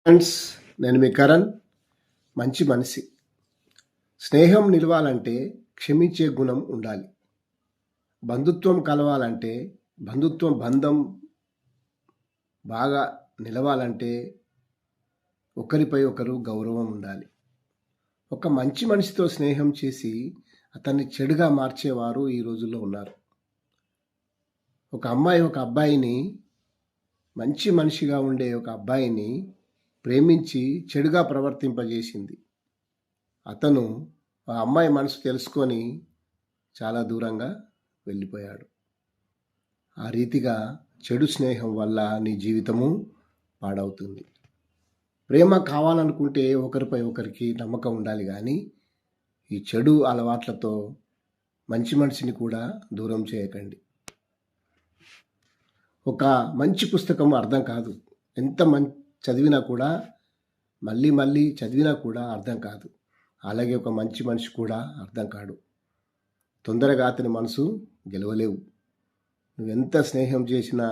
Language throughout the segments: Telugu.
ఫ్రెండ్స్, నేను మీ కరణ్. మంచి మనిషి. స్నేహం నిలవాలంటే క్షమించే గుణం ఉండాలి. బంధుత్వం కలవాలంటే బంధం బాగా నిలవాలంటే ఒకరిపై ఒకరు గౌరవం ఉండాలి. ఒక మంచి మనిషితో స్నేహం చేసి అతన్ని చెడుగా మార్చేవారు ఈ రోజుల్లో ఉన్నారు. ఒక అమ్మాయి ఒక అబ్బాయిని, మంచి మనిషిగా ఉండే ఒక అబ్బాయిని ప్రేమించి చెడుగా ప్రవర్తింపజేసింది. అతను ఆ అమ్మాయి మనసు తెలుసుకొని చాలా దూరంగా వెళ్ళిపోయాడు. ఆ రీతిగా చెడు స్నేహం వల్ల నీ జీవితము పాడవుతుంది. ప్రేమ కావాలనుకుంటే ఒకరిపై ఒకరికి నమ్మకం ఉండాలి కానీ ఈ చెడు అలవాట్లతో మంచి మనిషిని కూడా దూరం చేయకండి. ఒక మంచి పుస్తకం అర్థం కాదు. ఎంత చదివినా కూడా మళ్ళీ మళ్ళీ చదివినా కూడా అర్థం కాదు. అలాగే ఒక మంచి మనిషి కూడా అర్థం కాడు. తొందరగా అతని మనసు గెలవలేవు. నువ్వెంత స్నేహం చేసినా,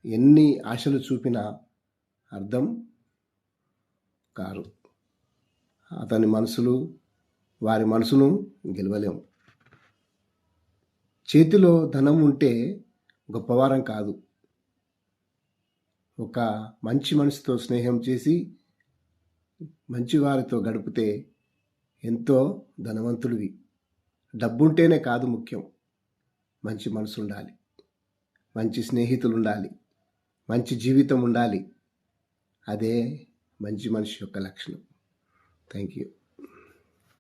ఎన్ని ఆశలు చూపినా అర్థం కారు. వారి మనసును గెలవలేము. చేతిలో ధనం ఉంటే గొప్పవారం కాదు. ఒక మంచి మనిషితో స్నేహం చేసి మంచివారితో గడిపితే ఎంతో ధనవంతుడివి. డబ్బుంటేనే కాదు ముఖ్యం. మంచి మనసు ఉండాలి, మంచి స్నేహితులు ఉండాలి, మంచి జీవితం ఉండాలి. అదే మంచి మనిషి యొక్క లక్షణం. Thank you.